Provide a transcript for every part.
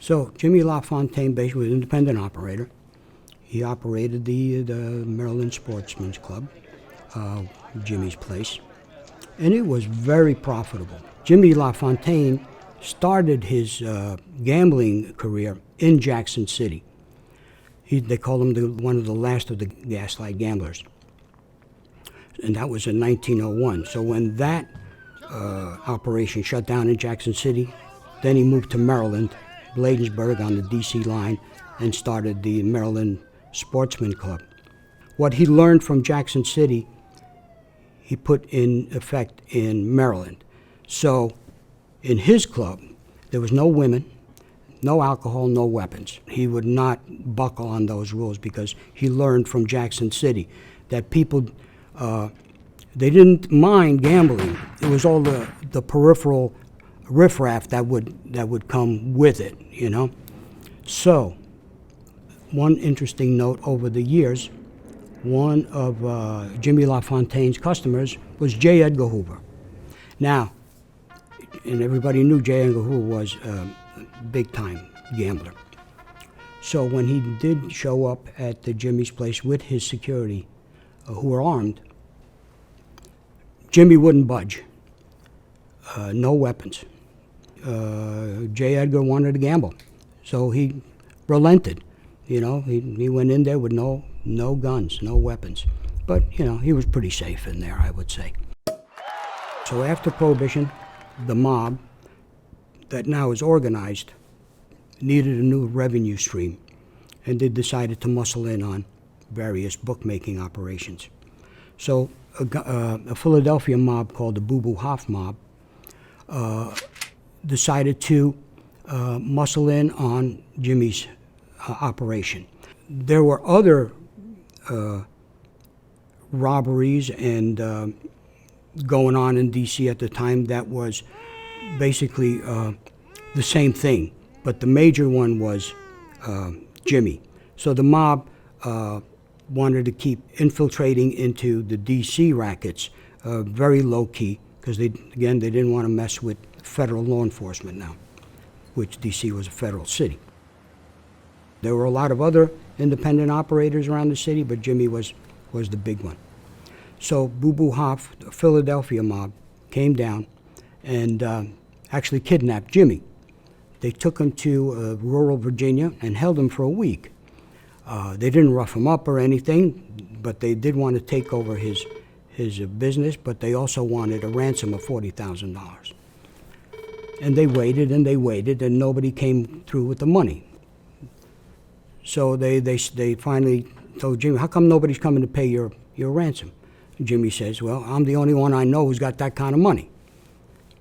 So Jimmy LaFontaine basically was an independent operator. He operated the Maryland Sportsman's Club, Jimmy's Place, and it was very profitable. Jimmy LaFontaine started his gambling career in Jackson City. They call him one of the last of the gaslight gamblers. And that was in 1901. So when that operation shut down in Jackson City, then he moved to Maryland, Bladensburg on the DC line, and started the Maryland Sportsman Club. What he learned from Jackson City, he put in effect in Maryland. So in his club, there was no women, no alcohol, no weapons. He would not buckle on those rules because he learned from Jackson City that people, they didn't mind gambling. It was all the peripheral riffraff that would come with it, you know. So, one interesting note over the years, one of Jimmy LaFontaine's customers was J. Edgar Hoover. Now, and everybody knew J. Edgar Hoover was a big-time gambler. So when he did show up at the Jimmy's Place with his security, who were armed, Jimmy wouldn't budge. No weapons. J. Edgar wanted to gamble, so he relented. You know, he went in there with no guns, no weapons. But, you know, he was pretty safe in there, I would say. So after Prohibition, the mob that now is organized needed a new revenue stream, and they decided to muscle in on various bookmaking operations. So a Philadelphia mob called the Boo Boo Hoff mob decided to muscle in on Jimmy's operation. There were other robberies and going on in D.C. at the time that was basically the same thing, but the major one was Jimmy. So the mob wanted to keep infiltrating into the D.C. rackets very low-key, because they didn't want to mess with federal law enforcement now, which D.C. was a federal city. There were a lot of other independent operators around the city, but Jimmy was the big one. So Boo Boo Hoff, the Philadelphia mob, came down and actually kidnapped Jimmy. They took him to rural Virginia and held him for a week. They didn't rough him up or anything, but they did want to take over his business, but they also wanted a ransom of $40,000. And they waited, and nobody came through with the money. So they finally told Jimmy, how come nobody's coming to pay your ransom? And Jimmy says, well, I'm the only one I know who's got that kind of money.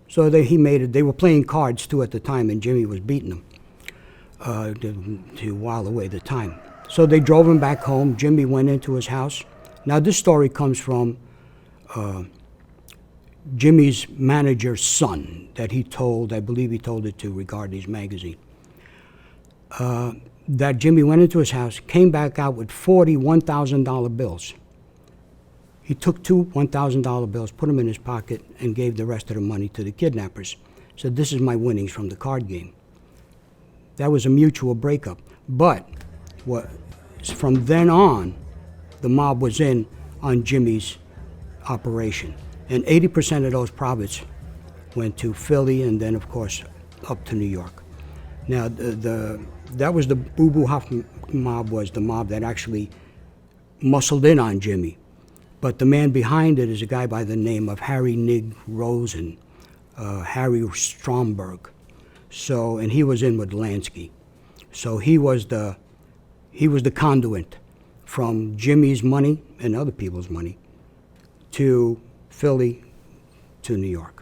So they were playing cards too at the time, and Jimmy was beating them to while away the time. So they drove him back home. Jimmy went into his house. Now this story comes from Jimmy's manager's son that I believe he told it to Regardie's magazine. That Jimmy went into his house, came back out with 40 $1,000 bills. He took two $1,000 bills, put them in his pocket, and gave the rest of the money to the kidnappers. Said, this is my winnings from the card game. That was a mutual breakup. But from then on, the mob was in on Jimmy's operation. And 80% of those profits went to Philly and then, of course, up to New York. Now, that was the Boo Boo Hoff mob, was the mob that actually muscled in on Jimmy. But the man behind it is a guy by the name of Harry Nig Rosen, Harry Stromberg. So, and he was in with Lansky. So he was the conduit from Jimmy's money and other people's money to Philly to New York.